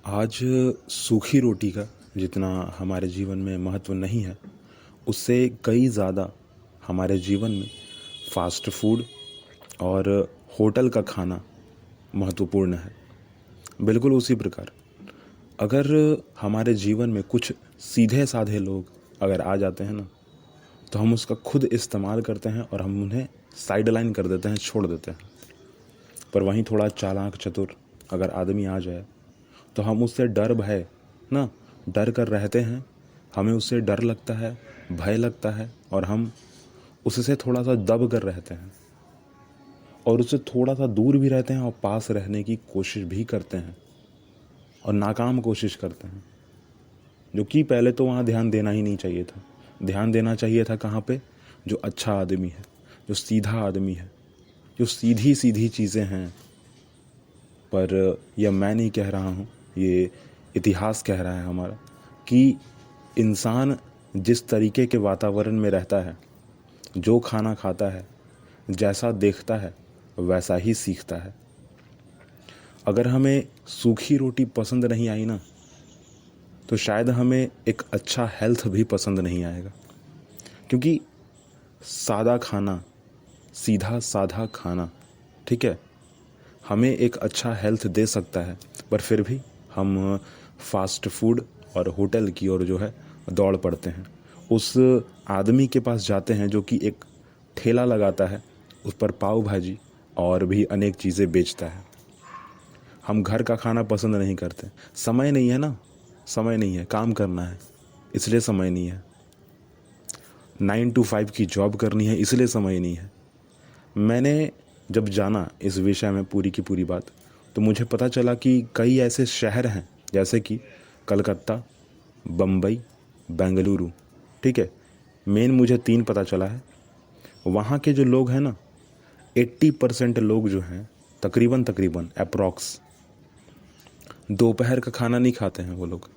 आज सूखी रोटी का जितना हमारे जीवन में महत्व नहीं है, उससे कई ज़्यादा हमारे जीवन में फास्ट फूड और होटल का खाना महत्वपूर्ण है। बिल्कुल उसी प्रकार अगर हमारे जीवन में कुछ सीधे साधे लोग अगर आ जाते हैं ना, तो हम उसका खुद इस्तेमाल करते हैं और हम उन्हें साइड लाइन कर देते हैं, छोड़ देते हैं। पर वहीं थोड़ा चालाक चतुर अगर आदमी आ जाए तो हम उससे डर भय ना डर कर रहते हैं। हमें उससे डर लगता है, भय लगता है और हम उससे थोड़ा सा दब कर रहते हैं और उससे थोड़ा सा दूर भी रहते हैं और पास रहने की कोशिश भी करते हैं और नाकाम कोशिश करते हैं। जो कि पहले तो वहाँ ध्यान देना ही नहीं चाहिए था। ध्यान देना चाहिए था कहाँ पे? जो अच्छा आदमी है, जो सीधा आदमी है, जो सीधी सीधी चीज़ें हैं। पर यह मैं नहीं कह रहा हूँ, ये इतिहास कह रहा है हमारा कि इंसान जिस तरीके के वातावरण में रहता है, जो खाना खाता है, जैसा देखता है वैसा ही सीखता है। अगर हमें सूखी रोटी पसंद नहीं आई ना, तो शायद हमें एक अच्छा हेल्थ भी पसंद नहीं आएगा। क्योंकि सादा खाना, सीधा साधा खाना, ठीक है, हमें एक अच्छा हेल्थ दे सकता है, पर फिर भी हम फास्ट फूड और होटल की ओर जो है दौड़ पड़ते हैं। उस आदमी के पास जाते हैं जो कि एक ठेला लगाता है, उस पर पाव भाजी और भी अनेक चीज़ें बेचता है। हम घर का खाना पसंद नहीं करते। समय नहीं है ना, समय नहीं है, काम करना है इसलिए समय नहीं है, 9 to 5 की जॉब करनी है इसलिए समय नहीं है। मैंने जब जाना इस विषय में पूरी की पूरी बात, तो मुझे पता चला कि कई ऐसे शहर हैं जैसे कि कलकत्ता, बम्बई, बेंगलुरु, ठीक है, मेन मुझे 3 पता चला है। वहाँ के जो लोग हैं ना, 80% लोग जो हैं, तकरीबन अप्रॉक्स दोपहर का खाना नहीं खाते हैं। वो लोग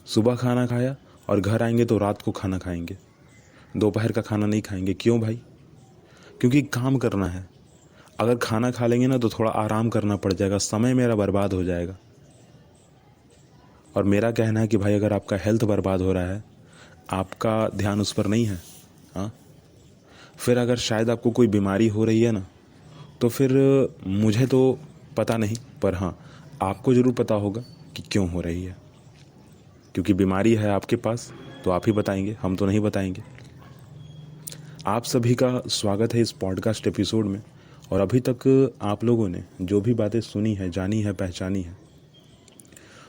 सुबह खाना खाया और घर आएंगे तो रात को खाना खाएंगे, दोपहर का खाना नहीं खाएंगे। क्यों भाई? क्योंकि काम करना है। अगर खाना खा लेंगे ना तो थोड़ा आराम करना पड़ जाएगा, समय मेरा बर्बाद हो जाएगा। और मेरा कहना है कि भाई अगर आपका हेल्थ बर्बाद हो रहा है, आपका ध्यान उस पर नहीं है, हाँ, फिर अगर शायद आपको कोई बीमारी हो रही है ना, तो फिर मुझे तो पता नहीं, पर हाँ आपको ज़रूर पता होगा कि क्यों हो रही है। क्योंकि बीमारी है आपके पास तो आप ही बताएंगे, हम तो नहीं बताएंगे। आप सभी का स्वागत है इस पॉडकास्ट एपिसोड में। और अभी तक आप लोगों ने जो भी बातें सुनी है, जानी है, पहचानी है,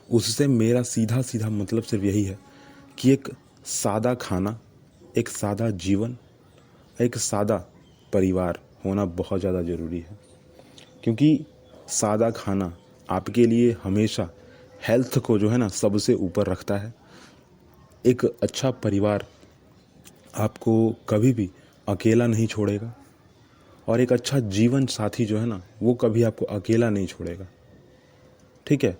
उससे मेरा सीधा सीधा मतलब सिर्फ यही है कि एक सादा खाना, एक सादा जीवन, एक सादा परिवार होना बहुत ज़्यादा ज़रूरी है। क्योंकि सादा खाना आपके लिए हमेशा हेल्थ को जो है ना सबसे ऊपर रखता है। एक अच्छा परिवार आपको कभी भी अकेला नहीं छोड़ेगा और एक अच्छा जीवन साथी जो है ना, वो कभी आपको अकेला नहीं छोड़ेगा, ठीक है।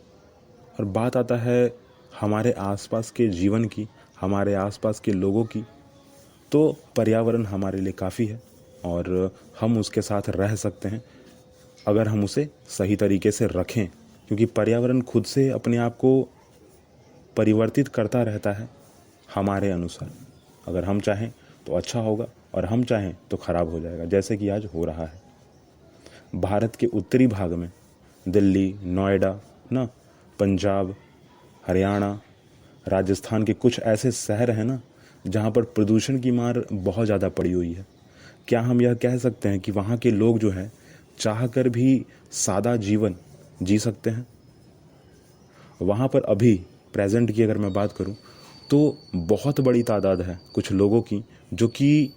और बात आता है हमारे आसपास के जीवन की, हमारे आसपास के लोगों की, तो पर्यावरण हमारे लिए काफ़ी है और हम उसके साथ रह सकते हैं अगर हम उसे सही तरीके से रखें। क्योंकि पर्यावरण खुद से अपने आप को परिवर्तित करता रहता है हमारे अनुसार। अगर हम चाहें तो अच्छा होगा और हम चाहें तो ख़राब हो जाएगा, जैसे कि आज हो रहा है। भारत के उत्तरी भाग में दिल्ली, नोएडा ना, पंजाब, हरियाणा, राजस्थान के कुछ ऐसे शहर हैं ना, जहाँ पर प्रदूषण की मार बहुत ज़्यादा पड़ी हुई है। क्या हम यह कह सकते हैं कि वहाँ के लोग जो हैं चाह कर भी सादा जीवन जी सकते हैं? वहाँ पर अभी प्रेजेंट की अगर मैं बात करूँ तो बहुत बड़ी तादाद है कुछ लोगों की जो कि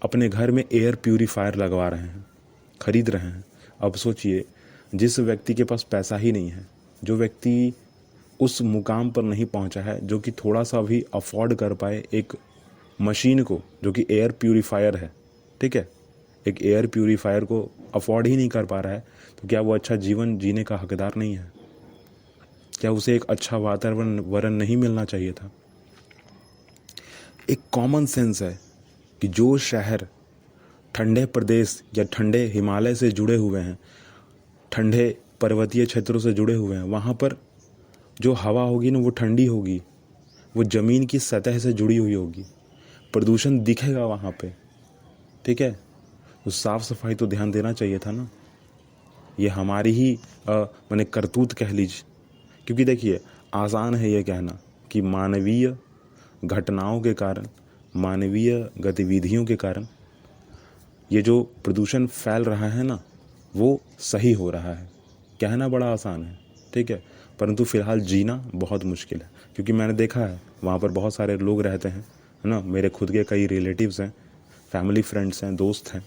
अपने घर में एयर प्यूरीफायर लगवा रहे हैं, खरीद रहे हैं। अब सोचिए, जिस व्यक्ति के पास पैसा ही नहीं है, जो व्यक्ति उस मुकाम पर नहीं पहुंचा है जो कि थोड़ा सा भी अफोर्ड कर पाए एक मशीन को जो कि एयर प्यूरीफायर है, ठीक है, एक एयर प्यूरीफायर को अफोर्ड ही नहीं कर पा रहा है, तो क्या वो अच्छा जीवन जीने का हकदार नहीं है? क्या उसे एक अच्छा वातावरण नहीं मिलना चाहिए था? एक कॉमन सेंस है कि जो शहर ठंडे प्रदेश या ठंडे हिमालय से जुड़े हुए हैं, ठंडे पर्वतीय क्षेत्रों से जुड़े हुए हैं, वहाँ पर जो हवा होगी ना वो ठंडी होगी, वो ज़मीन की सतह से जुड़ी हुई होगी, प्रदूषण दिखेगा वहाँ पे, ठीक है। उस साफ़ सफाई तो ध्यान देना चाहिए था ना। ये हमारी ही माने करतूत कह लीजिए, क्योंकि देखिए आसान है ये कहना कि मानवीय घटनाओं के कारण, मानवीय गतिविधियों के कारण ये जो प्रदूषण फैल रहा है ना वो सही हो रहा है। कहना बड़ा आसान है, ठीक है, परंतु फ़िलहाल जीना बहुत मुश्किल है। क्योंकि मैंने देखा है वहाँ पर बहुत सारे लोग रहते हैं, है ना, मेरे खुद के कई रिलेटिव्स हैं, फैमिली फ्रेंड्स हैं, दोस्त हैं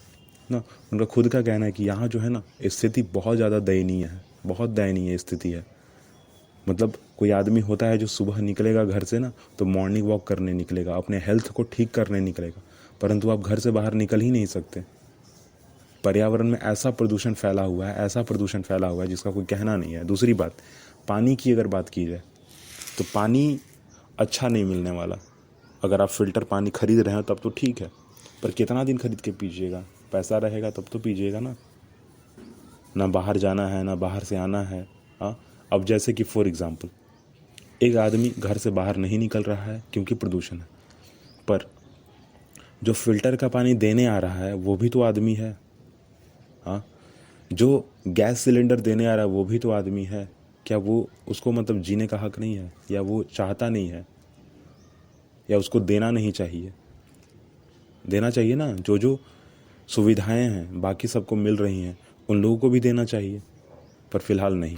ना, उनका खुद का कहना है कि यहाँ जो है ना स्थिति बहुत ज़्यादा दयनीय है, बहुत दयनीय स्थिति है। मतलब कोई आदमी होता है जो सुबह निकलेगा घर से ना तो मॉर्निंग वॉक करने निकलेगा, अपने हेल्थ को ठीक करने निकलेगा, परंतु आप घर से बाहर निकल ही नहीं सकते। पर्यावरण में ऐसा प्रदूषण फैला हुआ है, ऐसा प्रदूषण फैला हुआ है जिसका कोई कहना नहीं है। दूसरी बात, पानी की अगर बात की जाए तो पानी अच्छा नहीं मिलने वाला। अगर आप फ़िल्टर पानी खरीद रहे हो तब तो ठीक है, पर कितना दिन खरीद के पीजिएगा? पैसा रहेगा तब तो पीजिएगा ना। ना बाहर जाना है, ना बाहर से आना है। हाँ, अब जैसे कि फॉर एग्ज़ाम्पल एक आदमी घर से बाहर नहीं निकल रहा है क्योंकि प्रदूषण है, पर जो फ़िल्टर का पानी देने आ रहा है वो भी तो आदमी है। हाँ, जो गैस सिलेंडर देने आ रहा है वो भी तो आदमी है। क्या वो उसको मतलब जीने का हक नहीं है, या वो चाहता नहीं है, या उसको देना नहीं चाहिए? देना चाहिए ना। जो जो सुविधाएं हैं बाकी सबको मिल रही हैं उन लोगों को भी देना चाहिए, पर फिलहाल नहीं,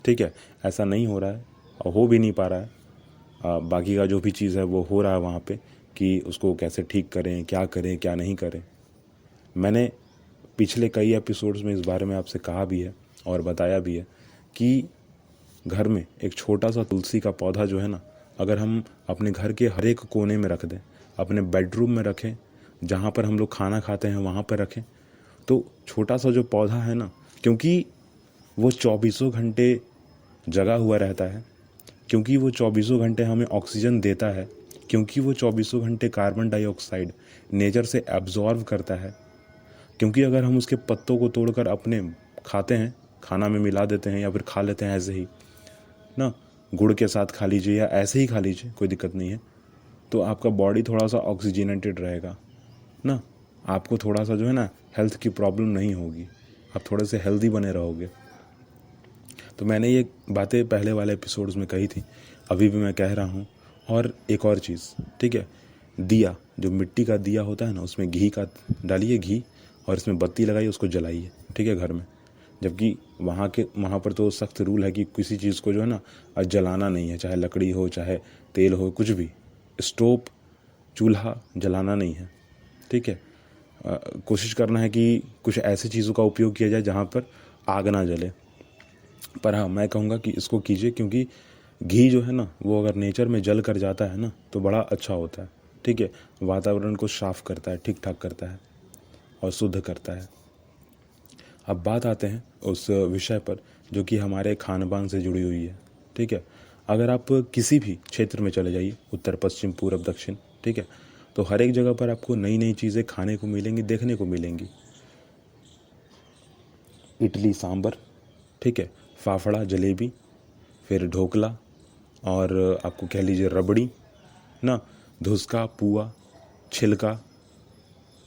ठीक है। ऐसा नहीं हो रहा है और हो भी नहीं पा रहा है। बाकी का जो भी चीज़ है वो हो रहा है वहाँ पे कि उसको कैसे ठीक करें, क्या नहीं करें। मैंने पिछले कई एपिसोड्स में इस बारे में आपसे कहा भी है और बताया भी है कि घर में एक छोटा सा तुलसी का पौधा जो है ना, अगर हम अपने घर के हर एक कोने में रख दें, अपने बेडरूम में रखें, जहाँ पर हम लोग खाना खाते हैं वहाँ पर रखें, तो छोटा सा जो पौधा है ना, क्योंकि वो 24 घंटे जगा हुआ रहता है, क्योंकि वो 24 घंटे हमें ऑक्सीजन देता है, क्योंकि वो 24 घंटे कार्बन डाइऑक्साइड नेचर से एब्जॉर्व करता है, क्योंकि अगर हम उसके पत्तों को तोड़कर अपने खाते हैं, खाना में मिला देते हैं या फिर खा लेते हैं ऐसे ही ना, गुड़ के साथ खा लीजिए या ऐसे ही खा लीजिए, कोई दिक्कत नहीं है, तो आपका बॉडी थोड़ा सा ऑक्सीजनेटेड रहेगा ना। आपको थोड़ा सा जो है ना हेल्थ की प्रॉब्लम नहीं होगी, आप थोड़े से हेल्दी बने रहोगे। तो मैंने ये बातें पहले वाले एपिसोड्स में कही थी, अभी भी मैं कह रहा हूँ। और एक और चीज़, ठीक है, दिया, जो मिट्टी का दिया होता है ना, उसमें घी का डालिए, घी, और इसमें बत्ती लगाइए, उसको जलाइए, ठीक है, घर में। जबकि वहाँ पर तो सख्त रूल है कि किसी चीज़ को जो है ना जलाना नहीं है, चाहे लकड़ी हो, चाहे तेल हो, कुछ भी, स्टोव, चूल्हा जलाना नहीं है, ठीक है। कोशिश करना है कि कुछ ऐसी चीज़ों का उपयोग किया जाए जहाँ पर आग ना जले। पर हाँ, मैं कहूँगा कि इसको कीजिए, क्योंकि घी जो है ना वो अगर नेचर में जल कर जाता है ना तो बड़ा अच्छा होता है, ठीक है। वातावरण को साफ करता है, ठीक ठाक करता है और शुद्ध करता है। अब बात आते हैं उस विषय पर जो कि हमारे खान पान से जुड़ी हुई है, ठीक है। अगर आप किसी भी क्षेत्र में चले जाइए, उत्तर पश्चिम पूर्व दक्षिण, ठीक है, तो हर एक जगह पर आपको नई नई चीज़ें खाने को मिलेंगी, देखने को मिलेंगी। इडली सांभर, ठीक है, फाफड़ा जलेबी, फिर ढोकला, और आपको कह लीजिए रबड़ी ना, धुसका, पुआ, छिलका,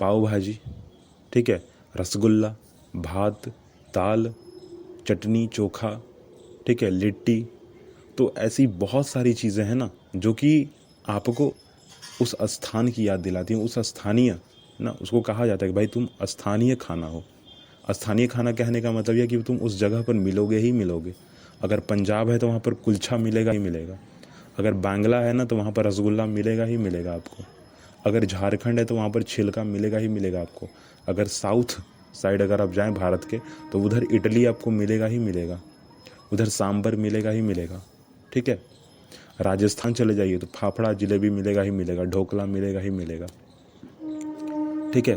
पाव भाजी, ठीक है, रसगुल्ला, भात, दाल, चटनी, चोखा, ठीक है, लिट्टी। तो ऐसी बहुत सारी चीज़ें हैं ना जो कि आपको उस स्थान की याद दिलाती हैं, उस स्थानीय ना, उसको कहा जाता है कि भाई तुम स्थानीय खाना हो। स्थानीय खाना कहने का मतलब यह कि तुम उस जगह पर मिलोगे ही मिलोगे। अगर पंजाब है तो वहाँ पर कुलचा मिलेगा ही मिलेगा, अगर बांग्ला है ना तो वहाँ पर रसगुल्ला मिलेगा ही मिलेगा आपको, अगर झारखंड है तो वहाँ पर छिलका मिलेगा ही मिलेगा आपको, अगर साउथ साइड अगर आप जाएं भारत के तो उधर इडली आपको मिलेगा ही मिलेगा, उधर सांभर मिलेगा ही मिलेगा, ठीक है। राजस्थान चले जाइए तो फाफड़ा जलेबी मिलेगा ही मिलेगा, ढोकला मिलेगा ही मिलेगा, ठीक है।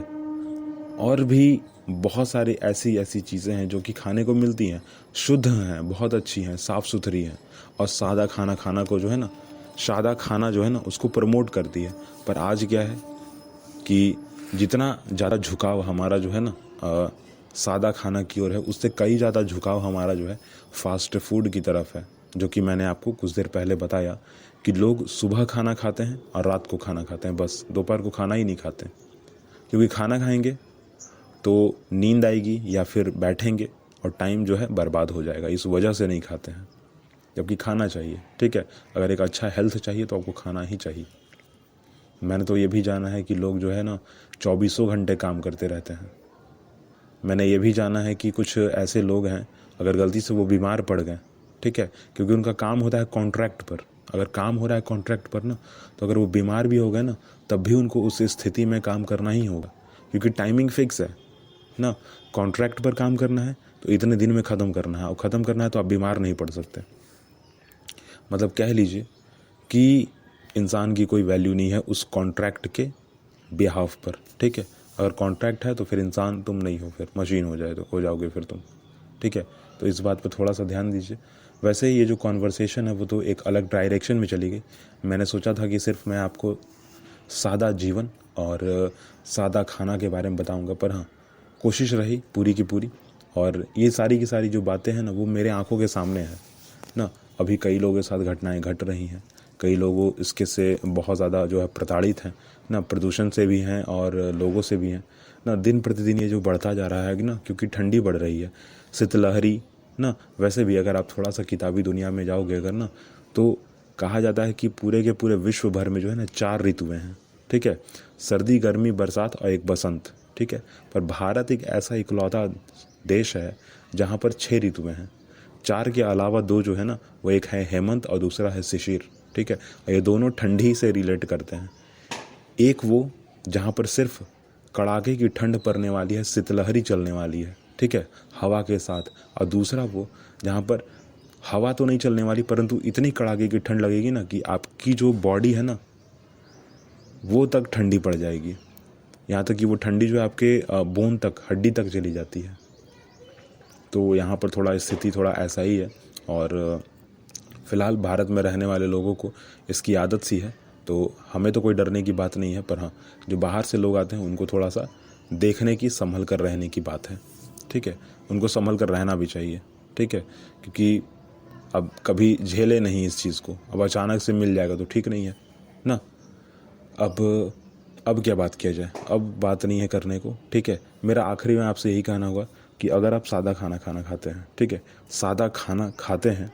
और भी बहुत सारी ऐसी ऐसी चीज़ें हैं जो कि खाने को मिलती हैं, शुद्ध हैं, बहुत अच्छी हैं, साफ़ सुथरी हैं, और सादा खाना खाना को जो है ना, सादा खाना जो है ना उसको प्रमोट करती है। पर आज क्या है कि जितना ज़्यादा झुकाव हमारा जो है ना सादा खाना की ओर है, उससे कई ज़्यादा झुकाव हमारा जो है फास्ट फूड की तरफ है। जो कि मैंने आपको कुछ देर पहले बताया कि लोग सुबह खाना खाते हैं और रात को खाना खाते हैं, बस दोपहर को खाना ही नहीं खाते, क्योंकि खाना खाएंगे तो नींद आएगी या फिर बैठेंगे और टाइम जो है बर्बाद हो जाएगा, इस वजह से नहीं खाते हैं। जबकि खाना चाहिए, ठीक है, अगर एक अच्छा हेल्थ चाहिए तो आपको खाना ही चाहिए। मैंने तो ये भी जाना है कि लोग जो है ना 24 घंटे काम करते रहते हैं। मैंने ये भी जाना है कि कुछ ऐसे लोग हैं, अगर गलती से वो बीमार पड़ गए, ठीक है, क्योंकि उनका काम होता है कॉन्ट्रैक्ट पर, अगर काम हो रहा है कॉन्ट्रैक्ट पर ना, तो अगर वो बीमार भी हो गए ना तब भी उनको उस स्थिति में काम करना ही होगा, क्योंकि टाइमिंग फिक्स है ना। कॉन्ट्रैक्ट पर काम करना है तो इतने दिन में ख़त्म करना है, और ख़त्म करना है तो आप बीमार नहीं पड़ सकते। मतलब कह लीजिए कि इंसान की कोई वैल्यू नहीं है उस कॉन्ट्रैक्ट के बिहाफ पर, ठीक है। अगर कॉन्ट्रैक्ट है तो फिर इंसान तुम नहीं हो, फिर मशीन हो जाओगे फिर तुम, ठीक है। तो इस बात पर थोड़ा सा ध्यान दीजिए। वैसे ये जो कॉन्वर्सेशन है वो तो एक अलग डायरेक्शन में चली गई। मैंने सोचा था कि सिर्फ मैं आपको सादा जीवन और सादा खाना के बारे में बताऊंगा, पर हाँ, कोशिश रही पूरी की पूरी। और ये सारी की सारी जो बातें हैं ना वो मेरे आंखों के सामने है ना। अभी कई लोगों के साथ घटनाएं घट रही हैं, कई लोगों इसके से बहुत ज़्यादा जो है प्रताड़ित हैं ना, प्रदूषण से भी हैं और लोगों से भी हैं ना। दिन प्रतिदिन ये जो बढ़ता जा रहा है ना, क्योंकि ठंडी बढ़ रही है, शीतलहरी ना। वैसे भी अगर आप थोड़ा सा किताबी दुनिया में जाओगे अगर ना, तो कहा जाता है कि पूरे के पूरे विश्व भर में जो है ना 4 ऋतुएं हैं, ठीक है, सर्दी, गर्मी, बरसात और एक बसंत, ठीक है। पर भारत एक ऐसा इकलौता देश है जहाँ पर 6 ऋतुएं हैं। 4 के अलावा 2 जो है ना, वो एक है हेमंत और दूसरा है शिशिर, ठीक है। और ये दोनों ठंडी से रिलेट करते हैं। एक वो जहाँ पर सिर्फ कड़ाके की ठंड पड़ने वाली है, शीतलहरी चलने वाली है, ठीक है, हवा के साथ। और दूसरा वो जहाँ पर हवा तो नहीं चलने वाली, परंतु इतनी कड़ाके की ठंड लगेगी ना कि आपकी जो बॉडी है ना वो तक ठंडी पड़ जाएगी, यहाँ तक कि वो ठंडी जो है आपके बोन तक, हड्डी तक चली जाती है। तो यहाँ पर थोड़ा स्थिति थोड़ा ऐसा ही है। और फ़िलहाल भारत में रहने वाले लोगों को इसकी आदत सी है, तो हमें तो कोई डरने की बात नहीं है। पर हाँ, जो बाहर से लोग आते हैं उनको थोड़ा सा देखने की, संभल कर रहने की बात है, ठीक है। उनको संभल कर रहना भी चाहिए, ठीक है, क्योंकि अब कभी झेले नहीं इस चीज़ को, अब अचानक से मिल जाएगा तो ठीक नहीं है ना। अब क्या बात किया जाए, अब बात नहीं है करने को, ठीक है। मेरा आखिरी में आपसे यही कहना होगा कि अगर आप सादा खाना खाते हैं, ठीक है, सादा खाना खाते हैं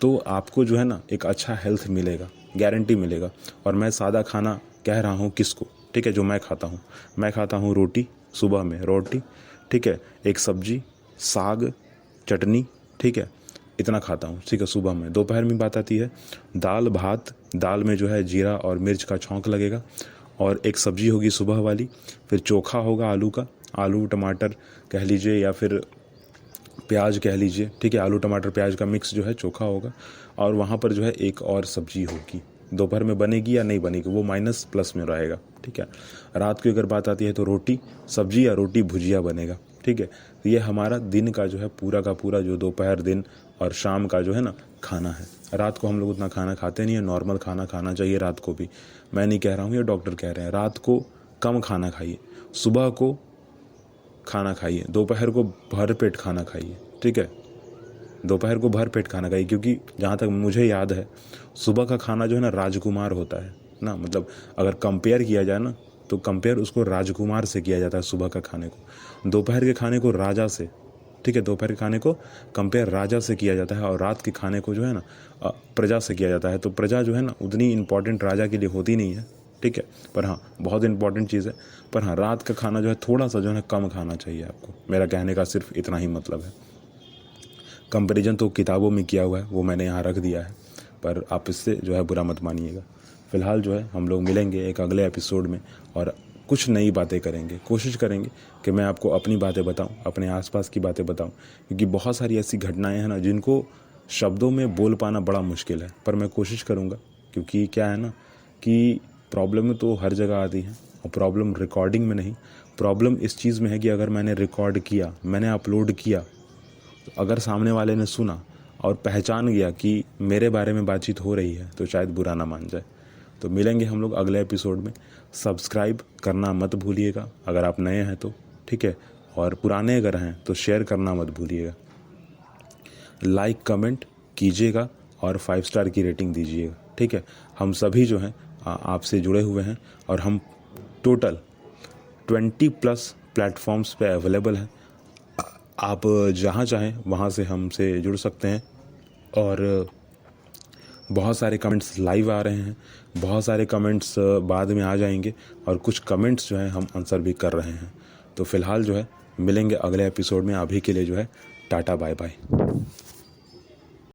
तो आपको जो है ना एक अच्छा हेल्थ मिलेगा, गारंटी मिलेगा। और मैं सादा खाना कह रहा हूँ किसको, ठीक है, जो मैं खाता हूँ रोटी, सुबह में रोटी, ठीक है, एक सब्जी, साग, चटनी, ठीक है, इतना खाता हूँ, ठीक है, सुबह में। दोपहर में बात आती है दाल भात, दाल में जो है जीरा और मिर्च का छौंक लगेगा, और एक सब्जी होगी सुबह वाली, फिर चोखा होगा आलू का, आलू टमाटर कह लीजिए या फिर प्याज कह लीजिए, ठीक है, आलू टमाटर प्याज का मिक्स जो है चोखा होगा। और वहाँ पर जो है एक और सब्जी होगी, दोपहर में बनेगी या नहीं बनेगी वो माइनस प्लस में रहेगा, ठीक है। रात की अगर बात आती है तो रोटी सब्जी या रोटी भुजिया बनेगा, ठीक है। तो ये हमारा दिन का जो है पूरा का पूरा जो दोपहर, दिन और शाम का जो है ना खाना है। रात को हम लोग उतना खाना खाते नहीं है, नॉर्मल खाना खाना चाहिए रात को भी। मैं नहीं कह रहा हूँ, ये डॉक्टर कह रहे हैं, रात को कम खाना खाइए, सुबह को खाना खाइए, दोपहर को भर पेट खाना खाइए, ठीक है, दोपहर को भर पेट खाना खाइए। क्योंकि जहाँ तक मुझे याद है सुबह का खाना जो है ना राजकुमार होता है ना, मतलब अगर कंपेयर किया जाए ना तो कंपेयर उसको राजकुमार से किया जाता है सुबह का खाने को, दोपहर के खाने को राजा से, ठीक है, दोपहर के खाने को कंपेयर राजा से किया जाता है, और रात के खाने को जो है ना प्रजा से किया जाता है। तो प्रजा जो है ना उतनी इम्पॉर्टेंट राजा के लिए होती नहीं है, ठीक है, पर हाँ बहुत इंपॉर्टेंट चीज़ है। पर हाँ, रात का खाना जो है थोड़ा सा जो है ना कम खाना चाहिए आपको, मेरा कहने का सिर्फ इतना ही मतलब है। कंपैरिजन तो किताबों में किया हुआ है, वो मैंने यहाँ रख दिया है, पर आप इससे जो है बुरा मत मानिएगा। फ़िलहाल जो है हम लोग मिलेंगे एक अगले एपिसोड में और कुछ नई बातें करेंगे, कोशिश करेंगे कि मैं आपको अपनी बातें बताऊं, अपने आसपास की बातें बताऊं, क्योंकि बहुत सारी ऐसी घटनाएं हैं ना जिनको शब्दों में बोल पाना बड़ा मुश्किल है, पर मैं कोशिश करूंगा। क्योंकि क्या है ना कि प्रॉब्लम तो हर जगह आती है, और प्रॉब्लम रिकॉर्डिंग में नहीं, प्रॉब्लम इस चीज़ में है कि अगर मैंने रिकॉर्ड किया, मैंने अपलोड किया, तो अगर सामने वाले ने सुना और पहचान गया कि मेरे बारे में बातचीत हो रही है तो शायद बुरा ना मान जाए। तो मिलेंगे हम लोग अगले एपिसोड में। सब्सक्राइब करना मत भूलिएगा अगर आप नए हैं तो, ठीक है, और पुराने अगर हैं तो शेयर करना मत भूलिएगा, लाइक कमेंट कीजिएगा और 5 स्टार की रेटिंग दीजिएगा, ठीक है। हम सभी जो हैं आपसे जुड़े हुए हैं और हम टोटल 20+ प्लेटफॉर्म्स पे अवेलेबल हैं। आप जहाँ चाहें वहाँ से हमसे जुड़ सकते हैं। और बहुत सारे कमेंट्स लाइव आ रहे हैं, बहुत सारे कमेंट्स बाद में आ जाएंगे और कुछ कमेंट्स जो हैं हम आंसर भी कर रहे हैं। तो फ़िलहाल जो है मिलेंगे अगले एपिसोड में। अभी के लिए जो है टाटा बाय बाय।